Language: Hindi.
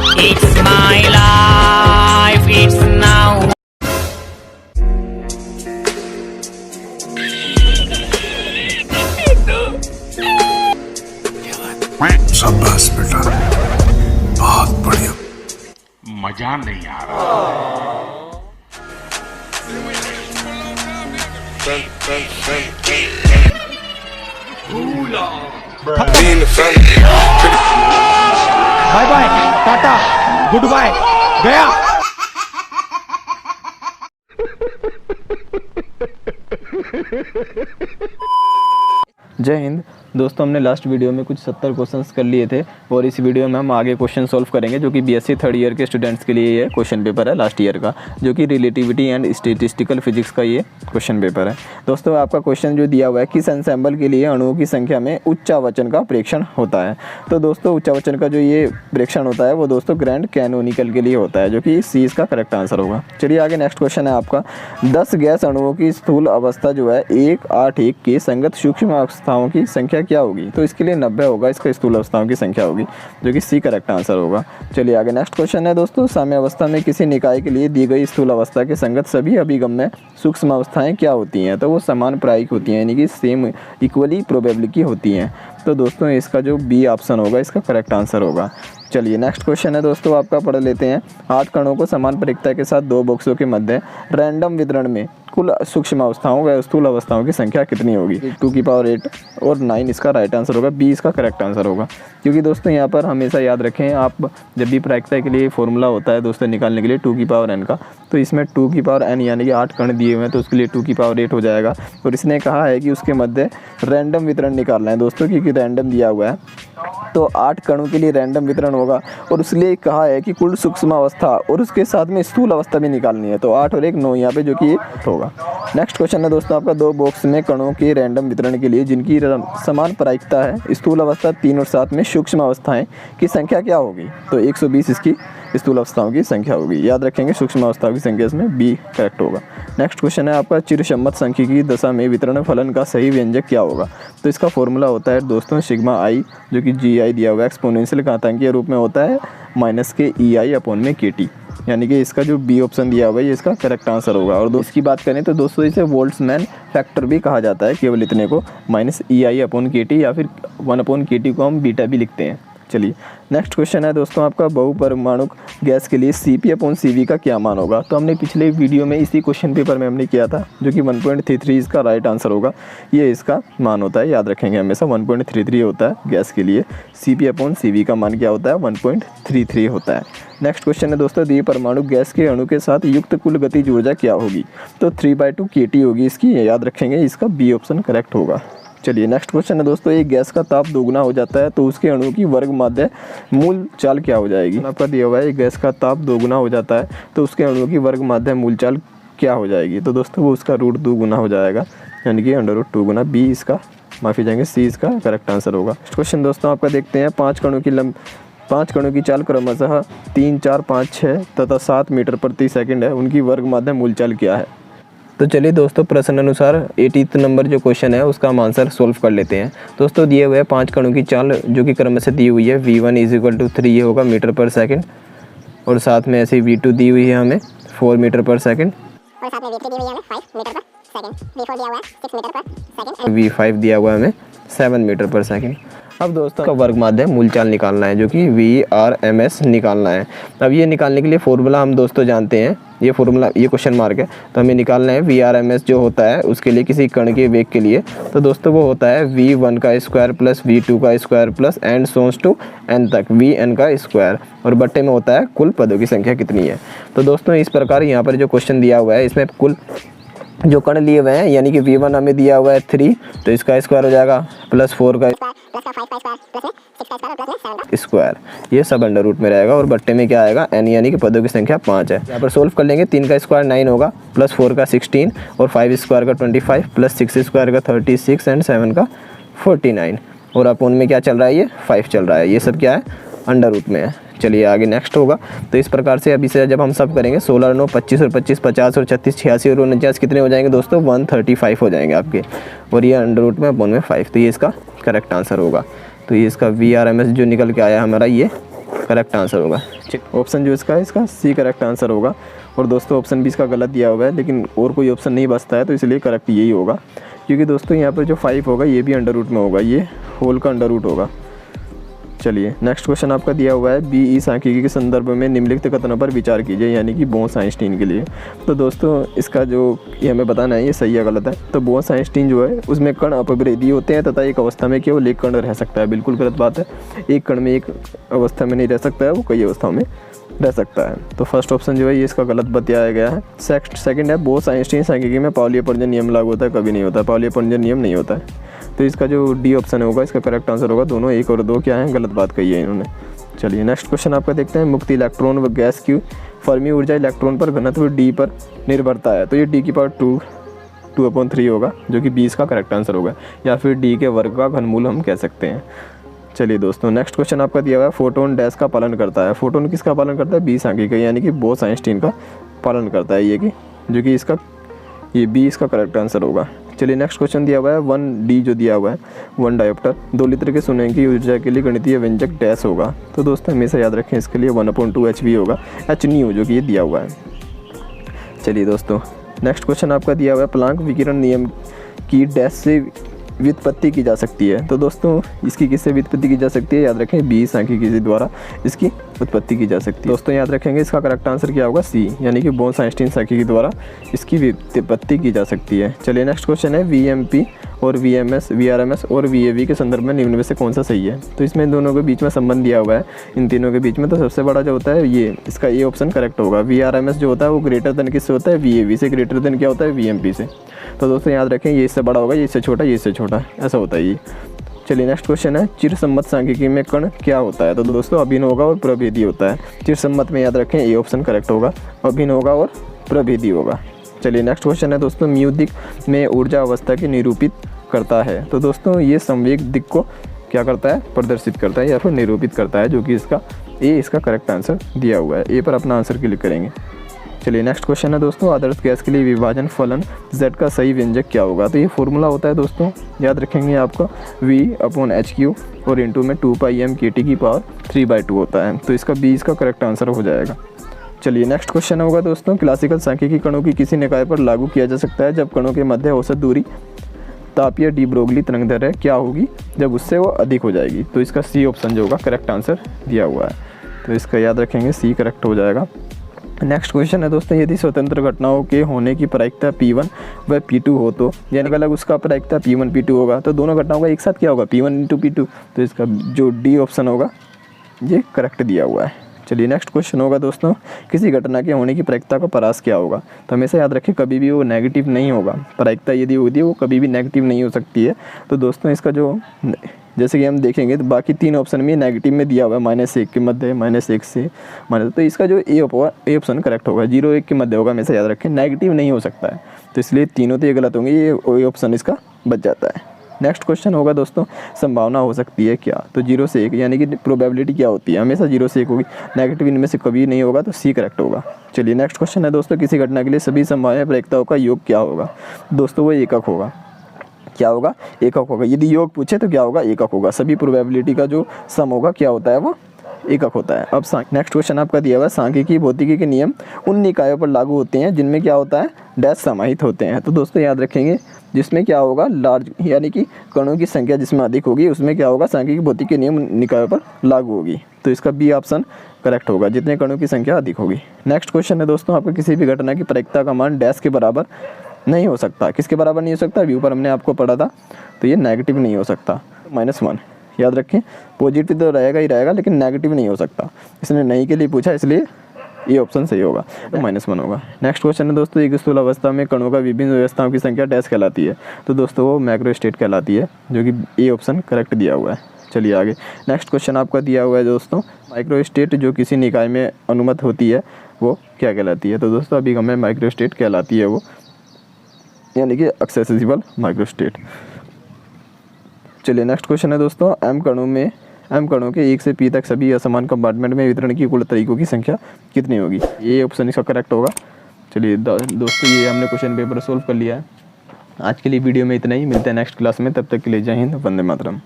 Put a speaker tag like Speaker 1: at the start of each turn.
Speaker 1: It's my life, it's now.
Speaker 2: शाबाश बेटा, बहुत बढ़िया।
Speaker 3: मजा नहीं आ रहा।
Speaker 4: Bye bye, tata, good bye, गया।
Speaker 5: जय हिंद दोस्तों, हमने लास्ट वीडियो में कुछ 70 क्वेश्चंस कर लिए थे और इस वीडियो में हम आगे क्वेश्चन सॉल्व करेंगे जो कि बीएससी थर्ड ईयर के स्टूडेंट्स के लिए ये क्वेश्चन पेपर है लास्ट ईयर का, जो कि रिलेटिविटी एंड स्टैटिस्टिकल फिजिक्स का ये क्वेश्चन पेपर है। दोस्तों आपका क्वेश्चन जो दिया हुआ है, किस एंसेम्बल के लिए अणुओं की संख्या में उच्चावचन का प्रेक्षण होता है। तो दोस्तों उच्चावचन का जो ये प्रेक्षण होता है वो दोस्तों ग्रैंड कैनोनिकल के लिए होता है, जो कि सी इसका करेक्ट आंसर होगा। चलिए आगे नेक्स्ट क्वेश्चन है आपका, 10 गैस अणुओं की स्थूल अवस्था जो है 181 के संगत सूक्ष्म अवस्थाओं की संख्या क्या होगी। तो इसके लिए 90 होगा, इसका स्थूल अवस्थाओं की संख्या होगी, जो कि सी करेक्ट आंसर होगा। चलिए आगे नेक्स्ट क्वेश्चन है दोस्तों, साम्य अवस्था में किसी निकाय के लिए दी गई स्थूल अवस्था के संगत सभी अभिगम में सूक्ष्म अवस्थाएं क्या होती हैं। तो वो समान प्रायिक होती हैं, यानी कि सेम इक्वली प्रोबेबल की होती हैं। तो दोस्तों इसका जो बी ऑप्शन होगा इसका करेक्ट आंसर होगा। चलिए नेक्स्ट क्वेश्चन है दोस्तों आपका, पढ़ लेते हैं। 8 कणों को समान परिक्ता के साथ 2 बॉक्सों के मध्य रैंडम वितरण में कुल सूक्ष्म अवस्थाओं व स्थूल अवस्थाओं की संख्या कितनी होगी। 2⁸ और 9 इसका राइट आंसर होगा, बी इसका करेक्ट आंसर होगा। क्योंकि दोस्तों यहाँ पर हमेशा याद रखें आप, जब भी प्रायिकता के लिए फॉर्मूला होता है दोस्तों निकालने के लिए 2n का, तो इसमें 2n यानी कि 8 कण दिए हुए हैं तो उसके लिए 2⁸ हो जाएगा। और इसने कहा है कि उसके मध्य रैंडम वितरण निकालना है दोस्तों, क्योंकि रैंडम दिया हुआ है तो 8 कणों के लिए रैंडम वितरण होगा। और इसलिए कहा है कि कुल सूक्ष्म अवस्था और उसके साथ में स्थूल अवस्था भी निकालनी है। तो 8 और 1 9 यहाँ पे, जो कि होगा। नेक्स्ट क्वेश्चन है दोस्तों आपका, 2 बॉक्स में कणों के रैंडम वितरण के लिए जिनकी समान प्रायिकता है, स्थूल अवस्था 3 और 7 में सूक्ष्म अवस्थाएं की संख्या क्या होगी। तो 120 इसकी स्थूल अवस्थाओं की संख्या होगी। याद रखेंगे सूक्ष्म अवस्थाओं की संख्या इसमें बी करेक्ट होगा। नेक्स्ट क्वेश्चन है आपका, चिरसम्मत सांख्यिकी दशा में वितरण फलन का सही व्यंजक क्या होगा। तो इसका फॉर्मूला होता है दोस्तों सिग्मा आई, जो कि जी आई दिया हुआ है, एक्सपोनेंशियल घातांकीय रूप में होता है माइनस के ई आई अपॉन में के टी, यानी कि इसका जो बी ऑप्शन दिया हुआ है ये इसका करेक्ट आंसर होगा। और इसकी बात करें तो दोस्तों इसे वोल्ट्समैन फैक्टर भी कहा जाता है, केवल इतने को माइनस ई आई अपॉन के टी या फिर 1/के टी को हम बीटा भी लिखते हैं। चलिए नेक्स्ट क्वेश्चन है दोस्तों आपका, बहुपरमाणुक गैस के लिए Cp/Cv का क्या मान होगा। तो हमने पिछले वीडियो में इसी क्वेश्चन पेपर में हमने किया था, जो कि 1.33 इसका राइट आंसर होगा। ये इसका मान होता है, याद रखेंगे हमेशा 1.33 होता है गैस के लिए। Cp/Cv का मान क्या होता है, 1.33 होता है। नेक्स्ट क्वेश्चन है दोस्तों, द्विपरमाणुक गैस के अणु के साथ युक्त कुल गतिज ऊर्जा क्या होगी। तो 3/2 kT होगी इसकी, याद रखेंगे, इसका बी ऑप्शन करेक्ट होगा। चलिए नेक्स्ट क्वेश्चन है दोस्तों, एक गैस का ताप दोगुना हो जाता है तो उसके अणु की वर्ग माध्य मूल चाल क्या हो जाएगी। आपका दिया हुआ है एक गैस का ताप दोगुना हो जाता है तो उसके अणु की वर्ग माध्य मूल चाल क्या हो जाएगी। तो दोस्तों वो उसका √2 गुना हो जाएगा, यानी कि √2 गुना, बी इसका माफ़ी जाएंगे, सी इसका करेक्ट आंसर होगा। नेक्स्ट क्वेश्चन दोस्तों आपका देखते हैं, 5 कणों की चाल क्रमशः 3, 4, 5, 6 तथा 7 मीटर प्रति सेकंड है, उनकी वर्ग माध्य मूल चाल क्या है। तो चलिए दोस्तों प्रश्न अनुसार 80 नंबर जो क्वेश्चन है उसका हम आंसर सोल्व कर लेते हैं। दोस्तों दिए हुए 5 कणों की चाल जो कि क्रम से दी हुई है, v1 = 3 ये होगा मीटर पर सेकंड, और साथ में ऐसे v2 दी हुई है हमें 4 मीटर पर सेकंड, और साथ में v3 दी हुई है हमें 5 मीटर पर सेकंड, v4 दिया हुआ है 6 मीटर पर सेकंड, v5 दिया हुआ है हमें 7 मीटर पर सेकंड। अब दोस्तों का वर्ग माध्य मूल चाल निकालना है, जो कि VRMS निकालना है। अब ये निकालने के लिए फॉर्मूला हम दोस्तों जानते हैं, ये फॉर्मूला, ये क्वेश्चन मार्क है, तो हमें निकालना है VRMS जो होता है उसके लिए किसी कण के वेग के लिए। तो दोस्तों वो होता है v1 का स्क्वायर प्लस v2 का square plus and so on to n तक vn का स्क्वायर, और बट्टे में होता है कुल पदों की संख्या कितनी है। तो दोस्तों इस प्रकार यहाँ पर जो क्वेश्चन दिया हुआ है इसमें कुल जो कण लिए हुए हैं, यानी कि v1 हमें दिया हुआ है 3, तो इसका स्क्वायर हो जाएगा प्लस 4 का स्क्वायर, ये सब अंडर रूट में रहेगा, और बट्टे में क्या आएगा n, यानी कि पदों की संख्या 5 है। यहाँ पर सोल्व कर लेंगे, 3 का स्क्वायर 9 होगा, प्लस 4 का 16, और 5 स्क्वायर का 25, प्लस 6 स्क्वायर का 36 एंड 7 का 49, और अपोन में क्या चल रहा है, ये 5 चल रहा है। ये सब क्या है, अंडर रूट में है। चलिए आगे नेक्स्ट होगा, तो इस प्रकार से अभी से जब हम सब करेंगे 16, 9, 25 और 25, 50 और 36, 86 और 49 कितने हो जाएंगे दोस्तों, 135 हो जाएंगे आपके, और ये अंडर रूट में अपॉन में 5, तो ये इसका करेक्ट आंसर होगा। तो ये इसका VRMS जो निकल के आया हमारा ये करेक्ट आंसर होगा। ऑप्शन जो इसका सी करेक्ट आंसर होगा। और दोस्तों ऑप्शन भी इसका गलत दिया हुआ है, लेकिन और कोई ऑप्शन नहीं बचता है, तो इसलिए करेक्ट यही होगा। क्योंकि दोस्तों यहाँ पर जो 5 होगा ये भी अंडर रूट में होगा, ये होल का अंडर रूट होगा। चलिए नेक्स्ट क्वेश्चन आपका दिया हुआ है, बीई सांख्यिकी के संदर्भ में निम्नलिखित कथनों पर विचार कीजिए, यानी कि बोस-आइंस्टीन के लिए। तो दोस्तों इसका जो ये हमें बताना है ये सही या गलत है। तो बोस-आइंस्टीन जो है उसमें कण अपभेदी होते हैं तथा एक अवस्था में केवल एक कण रह सकता है। बिल्कुल गलत बात है, एक कण में एक अवस्था में नहीं रह सकता है, वो कई अवस्थाओं में रह सकता है। तो फर्स्ट ऑप्शन जो है ये इसका गलत बताया गया है। सेकंड है, बोस-आइंस्टीन सांख्यिकी में पाउली अपवर्जन नियम लागू होता है, कभी नहीं होता, पाउली अपवर्जन नियम नहीं होता है। तो इसका जो डी ऑप्शन होगा इसका करेक्ट आंसर होगा। दोनों 1 और 2 क्या है, गलत बात कही है इन्होंने। चलिए नेक्स्ट क्वेश्चन आपका देखते हैं, मुक्त इलेक्ट्रॉन व गैस की फर्मी ऊर्जा इलेक्ट्रॉन पर घनत्व डी पर निर्भरता है। तो ये डी की पावर 2/3 होगा, जो कि 20 का करेक्ट आंसर होगा, या फिर डी के वर्ग का घनमूल हम कह सकते हैं। चलिए दोस्तों नेक्स्ट क्वेश्चन आपका दिया हुआ है, फोटोन डैश का पालन करता है। फोटोन किसका पालन करता है, बी सांख्यिकी का, यानी कि बोस-आइंस्टीन का पालन करता है ये, कि जो कि इसका ये बी इसका करेक्ट आंसर होगा। चलिए नेक्स्ट क्वेश्चन दिया हुआ है, 1D जो दिया हुआ है, 1 डायोप्टर 2 लीटर के सोने की ऊर्जा के लिए गणितीय व्यंजक डैश होगा। तो दोस्तों हमेशा याद रखें इसके लिए 1/2 HV होगा, H न्यू जो कि ये दिया हुआ है। चलिए दोस्तों नेक्स्ट क्वेश्चन आपका दिया हुआ है, प्लांक विकिरण नियम की डैश से व्युत्पत्ति की जा सकती है। तो दोस्तों इसकी किससे व्युत्पत्ति की जा सकती है, याद रखें बी सांख्यिकी द्वारा इसकी उत्पत्ति की जा सकती है। दोस्तों याद रखेंगे इसका करेक्ट आंसर क्या होगा, सी, यानी कि बोस-आइंस्टीन सांख्यिकी द्वारा इसकी व्युत्पत्ति की जा सकती है। चलिए नेक्स्ट क्वेश्चन है, VMP और VMS, VRMS और VAV के संदर्भ में निम्न में से कौन सा सही है। तो इसमें इन दोनों के बीच में संबंध दिया हुआ है, इन तीनों के बीच में। तो सबसे बड़ा जो होता है ये, इसका ये ऑप्शन करेक्ट होगा। VRMS जो होता है वो ग्रेटर देन किससे होता है, VAV से, ग्रेटर देन क्या होता है, VMP से। तो दोस्तों याद रखें ये इससे बड़ा होगा, ये इससे छोटा, ये इससे छोटा, ऐसा होता है ये। चलिए नेक्स्ट क्वेश्चन है, चिरसम्मत सांख्यिकी में कण क्या होता है। तो दोस्तों अभिन्न होगा और प्रभेदी होता है। चिरसम्मत में याद रखें ये ऑप्शन करेक्ट होगा, अभिन्न होगा और प्रभेदी होगा। चलिए नेक्स्ट क्वेश्चन है दोस्तों, म्यू दिक में ऊर्जा अवस्था की निरूपित करता है। तो दोस्तों ये संवेग दिक को क्या करता है, प्रदर्शित करता है या फिर निरूपित करता है, जो कि इसका ए इसका करेक्ट आंसर दिया हुआ है। ए पर अपना आंसर क्लिक करेंगे। चलिए नेक्स्ट क्वेश्चन है दोस्तों, आदर्श गैस के लिए विभाजन फलन Z का सही व्यंजक क्या होगा। तो ये फॉर्मूला होता है दोस्तों, याद रखेंगे आपका V/HQ और इंटू में 2πm KT की पावर 3/2 होता है। तो इसका बी इसका करेक्ट आंसर हो जाएगा। चलिए नेक्स्ट क्वेश्चन होगा दोस्तों, क्लासिकल सांख्यिकी कणों की किसी निकाय पर लागू किया जा सकता है जब कणों के मध्य औसत दूरी तापीय डी ब्रोगली तरंगदैर्घ्य क्या होगी जब उससे वो अधिक हो जाएगी। तो इसका सी ऑप्शन जो होगा करेक्ट आंसर दिया हुआ है। तो इसका याद रखेंगे सी करेक्ट हो जाएगा। नेक्स्ट क्वेश्चन है दोस्तों, यदि स्वतंत्र घटनाओं के होने की प्रायिकता P1 व P2 हो तो, यानी अलग उसका प्रायिकता P1 P2 होगा, तो दोनों घटनाओं का एक साथ क्या होगा, P1 × P2। तो इसका जो डी ऑप्शन होगा ये करेक्ट दिया हुआ है। चलिए नेक्स्ट क्वेश्चन होगा दोस्तों, किसी घटना के होने की प्रायिकता का परास क्या होगा। तो हमेशा याद रखें कभी भी वो नेगेटिव नहीं होगा, प्रायिकता यदि होती है वो कभी भी नेगेटिव नहीं हो सकती है। तो दोस्तों इसका जो जैसे कि हम देखेंगे तो बाकी 3 ऑप्शन में नेगेटिव में दिया हुआ है, -1 के मध्य, -1 से माइनस, तो इसका जो ए ऑप्शन करेक्ट होगा, 0-1 के मध्य होगा। हमेशा याद रखें नेगेटिव नहीं हो सकता है, तो इसलिए तीनों तो ये गलत होंगे, ये ऑप्शन इसका बच जाता है। नेक्स्ट क्वेश्चन होगा दोस्तों, संभावना हो सकती है क्या। तो 0 से 1 यानी कि प्रोबेबिलिटी क्या होती है, हमेशा 0 से 1 होगी, नेगेटिव इनमें से कभी नहीं होगा, तो सी करेक्ट होगा। चलिए नेक्स्ट क्वेश्चन है दोस्तों, किसी घटना के लिए सभी संभाव्य प्रायिकताओं का योग क्या होगा। दोस्तों वो एकक होगा, क्या होगा, एकक होगा। यदि योग पूछे तो क्या होगा, एकक होगा। सभी प्रोबेबिलिटी का जो सम होगा क्या होता है, वो एकक होता है। अब नेक्स्ट क्वेश्चन आपका दिया हुआ है, सांख्यिकी भौतिकी के नियम उन निकायों पर लागू होते हैं जिनमें क्या होता है, डैश समाहित होते हैं। तो दोस्तों याद रखेंगे जिसमें क्या होगा, लार्ज यानी कि कणों की संख्या जिसमें अधिक होगी उसमें क्या होगा, सांख्यिकी भौतिकी के नियम निकायों पर लागू होगी। तो इसका बी ऑप्शन करेक्ट होगा, जितने कणों की संख्या अधिक होगी। नेक्स्ट क्वेश्चन है दोस्तों, आपको किसी भी घटना की प्रायिकता का मान डैश के बराबर नहीं हो सकता। किसके बराबर नहीं हो सकता, व्यू पर हमने आपको पढ़ा था, तो ये नेगेटिव नहीं हो सकता। -1 याद रखें, पॉजिटिव तो रहेगा ही रहेगा लेकिन नेगेटिव नहीं हो सकता। इसने नहीं के लिए पूछा, इसलिए ये ऑप्शन सही होगा, तो -1 होगा। नेक्स्ट क्वेश्चन है दोस्तों, एक स्थूल अवस्था में कणों का विभिन्न व्यवस्थाओं की संख्या डैश कहलाती है। तो दोस्तों वो मैक्रोस्टेट कहलाती है, जो कि ए ऑप्शन करेक्ट दिया हुआ है। चलिए आगे नेक्स्ट क्वेश्चन आपका दिया हुआ है दोस्तों, माइक्रोस्टेट जो किसी निकाय में अनुमत होती है वो क्या कहलाती है। तो दोस्तों अभी हमें माइक्रोस्टेट कहलाती है वो, यानी कि एक्सेसिबल माइक्रोस्टेट। चलिए नेक्स्ट क्वेश्चन है दोस्तों, एम कणों के 1 से P तक सभी असमान कंपार्टमेंट में वितरण की कुल तरीकों की संख्या कितनी होगी। ये ऑप्शन इसका करेक्ट होगा। चलिए दोस्तों ये हमने क्वेश्चन पेपर सोल्व कर लिया है। आज के लिए वीडियो में इतना ही, मिलते हैं नेक्स्ट क्लास में, तब तक के लिए जय हिंद, वंदे मातरम।